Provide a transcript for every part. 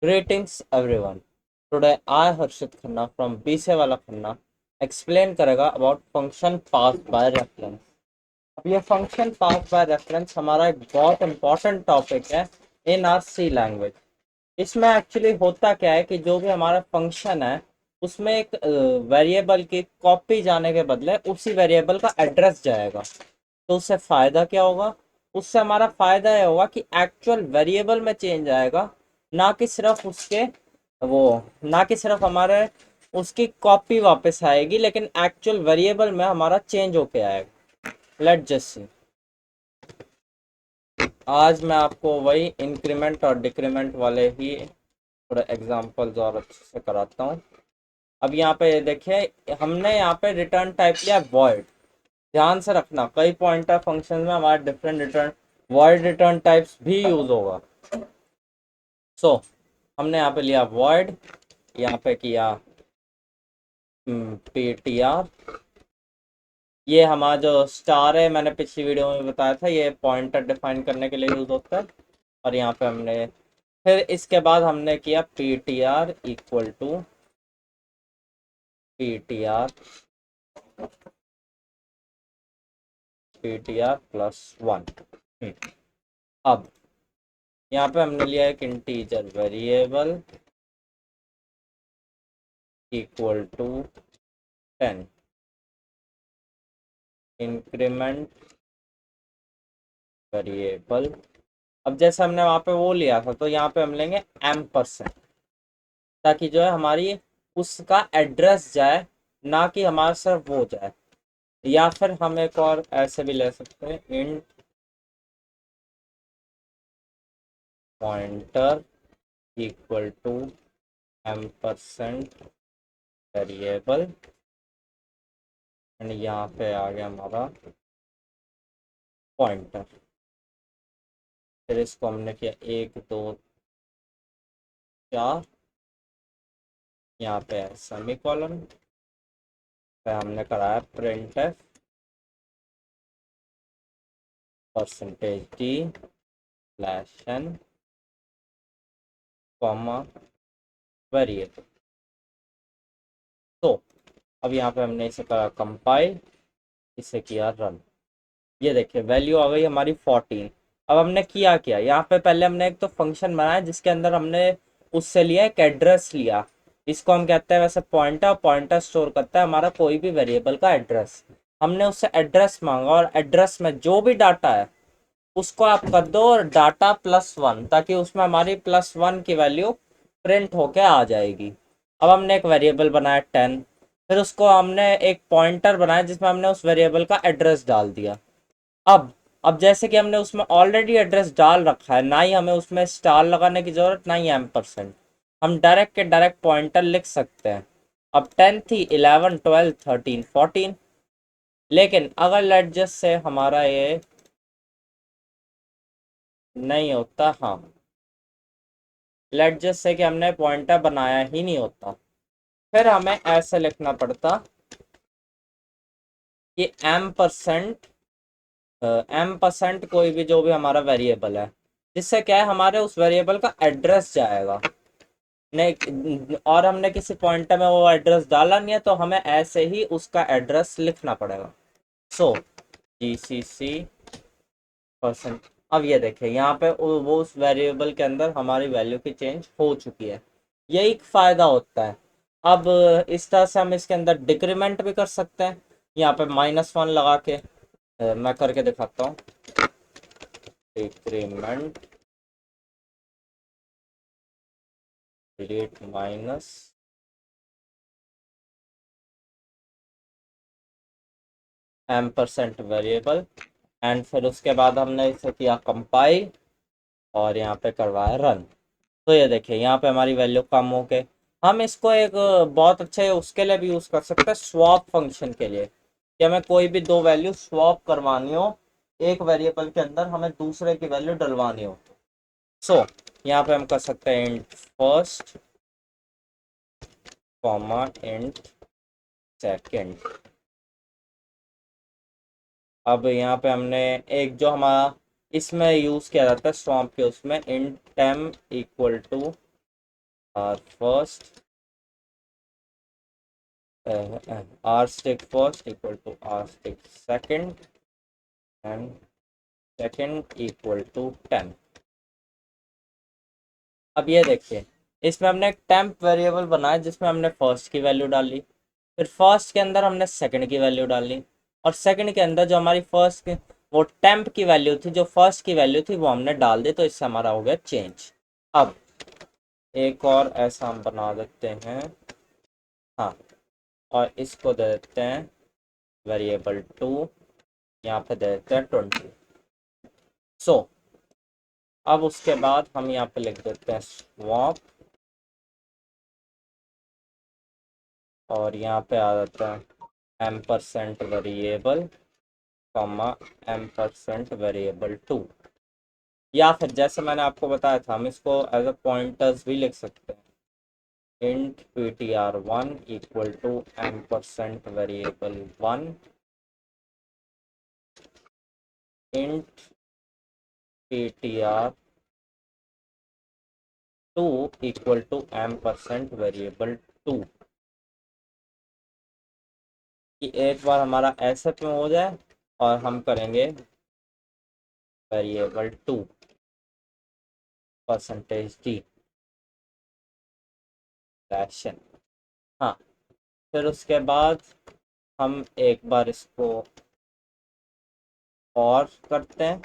Greetings everyone. Today I Harshit Khanna from BC वाला Khanna explain करेगा about function pass by reference. अब ये function pass by reference हमारा एक बहुत इंपॉर्टेंट टॉपिक है इन आर सी लैंग्वेज। इसमें एक्चुअली होता क्या है कि जो भी हमारा फंक्शन है उसमें एक वेरिएबल की कॉपी जाने के बदले उसी वेरिएबल का एड्रेस जाएगा। तो उससे फायदा क्या होगा? उससे हमारा फायदा यह होगा कि एक्चुअल वेरिएबल में चेंज आएगा, ना कि सिर्फ उसके वो ना कि सिर्फ हमारे उसकी कॉपी वापस आएगी, लेकिन एक्चुअल वेरिएबल में हमारा चेंज होके आएगा। Let just see. आज मैं आपको वही इंक्रीमेंट और डिक्रीमेंट वाले ही थोड़े एग्जांपल्स और अच्छे से कराता हूँ। अब यहाँ पे देखिए, हमने यहाँ पे रिटर्न टाइप लिया वॉइड। ध्यान से रखना, कई पॉइंटर फंक्शन में हमारे different return void return types भी यूज होगा। सो हमने यहाँ पे लिया वॉइड, यहाँ पे किया ptr। ये हमारा जो स्टार है, मैंने पिछली वीडियो में बताया था, ये पॉइंटर डिफाइन करने के लिए यूज होता है। और यहाँ पे हमने फिर इसके बाद हमने किया ptr इक्वल टू ptr +1। अब यहाँ पे हमने लिया एक integer variable equal to 10 increment variable. अब जैसे हमने वहाँ पे वो लिया था, तो यहाँ पे हम लेंगे %, ताकि जो है हमारी उसका एड्रेस जाए, ना कि हमारा सिर्फ वो जाए। या फिर हम एक और ऐसे भी ले सकते हैं, int pointer equal to %, variable. And यहाँ पे आ गया हमारा पॉइंटर। फिर इसको हमने किया 1 2 4, यहाँ पे है सेमी कॉलन। फिर हमने कराया प्रिंट %d/n कॉमा वेरिएबल। तो अब यहाँ पे हमने इसे करा कंपाइल, इसे किया रन। ये देखिए वैल्यू आ गई हमारी 14। अब हमने किया क्या, यहाँ पे पहले हमने एक तो फंक्शन बनाया जिसके अंदर हमने उससे लिया एक एड्रेस लिया। इसको हम कहते हैं वैसे पॉइंटर। पॉइंटर स्टोर करता है हमारा कोई भी वेरिएबल का एड्रेस। हमने उससे एड्रेस मांगा और एड्रेस में जो भी डाटा है उसको आप कर दो डाटा +1, ताकि उसमें हमारी +1 की वैल्यू प्रिंट होके आ जाएगी। अब हमने एक वेरिएबल बनाया 10, फिर उसको हमने एक पॉइंटर बनाया जिसमें हमने उस वेरिएबल का एड्रेस डाल दिया। अब जैसे कि हमने उसमें ऑलरेडी एड्रेस डाल रखा है, ना ही हमें उसमें स्टार लगाने की जरूरत, ना ही %। हम डायरेक्ट के डायरेक्ट पॉइंटर लिख सकते हैं। अब 10 थी, 11 12 13 14। लेकिन अगर लेट जस्ट से हमारा ये नहीं होता, हाँ, लेट जस्ट से कि हमने पॉइंटर बनाया ही नहीं होता, फिर हमें ऐसे लिखना पड़ता कि M% कोई भी जो भी हमारा वेरिएबल है, जिससे क्या है हमारे उस वेरिएबल का एड्रेस जाएगा। नहीं, और हमने किसी पॉइंटर में वो एड्रेस डाला नहीं है, तो हमें ऐसे ही उसका एड्रेस लिखना पड़ेगा। सो GCC %। अब ये देखिए यहाँ पे वो उस वेरिएबल के अंदर हमारी वैल्यू की चेंज हो चुकी है। यही एक फायदा होता है। अब इस तरह से हम इसके अंदर डिक्रीमेंट भी कर सकते हैं, यहाँ पे -1 लगा के। मैं करके दिखाता हूँ। Decrement delete minus %, variable. And फिर उसके बाद हमने इसे किया कंपाइल और यहाँ पे करवाया रन। तो ये देखिए यहाँ पे हमारी वैल्यू कम हो गई। हम इसको एक बहुत अच्छे उसके लिए भी यूज़ कर सकते हैं, स्वैप फंक्शन के लिए, कि हमें कोई भी दो वैल्यू स्वैप करवानी हो, एक वेरिएबल के अंदर हमें दूसरे की वैल्यू डलवानी हो। सो यहाँ पे हम कर सकते हैं int first comma int second. अब यहाँ पे हमने एक जो हमारा इसमें यूज़ किया जाता है स्वैप के, उसमें int temp equal to r first r stick first equal to r stick second and second equal to 10। अब ये देखिए, इसमें हमने एक टेम्प वेरिएबल बनाया जिसमें हमने फर्स्ट की वैल्यू डाली, फिर फर्स्ट के अंदर हमने सेकंड की वैल्यू डाली, और सेकंड के अंदर जो हमारी फर्स्ट की वो टेम्प की वैल्यू थी, जो फर्स्ट की वैल्यू थी वो हमने डाल दी, तो इससे हमारा हो गया चेंज। अब एक और ऐसा हम बना देते हैं, हाँ, और इसको दे देते हैं वेरिएबल 2, यहाँ पे दे देते हैं 20। सो अब उसके बाद हम यहाँ पे लिख देते हैं स्वैप, और यहाँ पे आ जाता है ampersand variable comma ampersand variable 2, या फिर जैसे मैंने आपको बताया था हम इसको एज अ पॉइंटर्स भी लिख सकते हैं। Int ptr1 equal to ampersand variable 1 int ptr2 equal to ampersand variable 2, कि एक बार हमारा ऐसे पे हो जाए और हम करेंगे वेरिएबल 2 परसेंटेज डी फ्रैक्शन। हाँ, फिर उसके बाद हम एक बार इसको और करते हैं,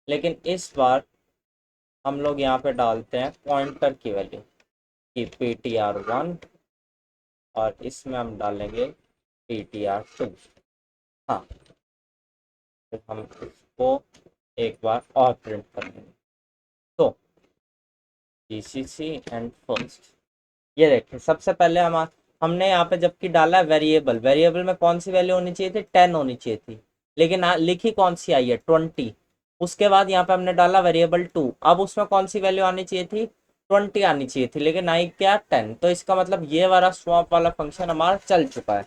लेकिन इस बार हम लोग यहाँ पे डालते हैं पॉइंटर की वैल्यू कि ptr1, और इसमें हम डालेंगे ptr2। हाँ, फिर हम इसको एक बार और प्रिंट कर लेंगे। तो gcc एंड फर्स्ट, ये देखिए सबसे पहले हमने यहाँ पे जबकि डाला वेरिएबल, वेरिएबल में कौन सी वैल्यू होनी चाहिए थी, 10 होनी चाहिए थी, लेकिन लिखी कौन सी आई है, 20। उसके बाद यहाँ पे हमने डाला वेरिएबल 2, अब उसमें कौन सी वैल्यू आनी चाहिए थी, 20 आनी चाहिए थी, लेकिन आई क्या, 10। तो इसका मतलब ये वाला स्वैप वाला फंक्शन हमारा चल चुका है।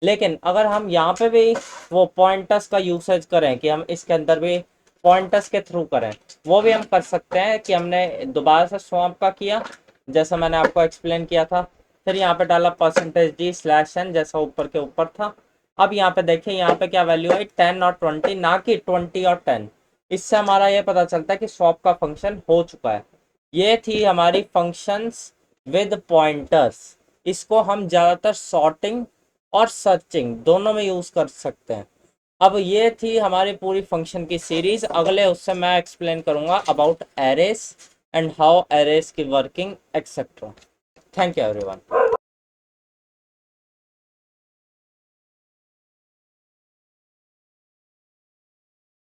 लेकिन अगर हम यहाँ पे भी वो पॉइंटर्स का यूसेज करें, कि हम इसके अंदर भी पॉइंटर्स के थ्रू करें, वो भी हम कर सकते हैं, कि हमने दोबारा से स्वैप का किया जैसा मैंने आपको एक्सप्लेन किया था, फिर यहाँ पे डाला परसेंटेज डी स्लैश एन जैसा ऊपर के ऊपर था। अब यहाँ पे देखिए यहाँ पे क्या वैल्यू आई, 10 और 20, ना कि 20 और 10। इससे हमारा ये पता चलता है कि स्वैप का फंक्शन हो चुका है। ये थी हमारी फंक्शंस विद पॉइंटर्स। इसको हम ज़्यादातर सॉर्टिंग और सर्चिंग दोनों में यूज़ कर सकते हैं। अब ये थी हमारी पूरी फंक्शन की सीरीज। अगले उससे मैं एक्सप्लेन करूंगा about arrays and how arrays की working etcetera. Thank you everyone.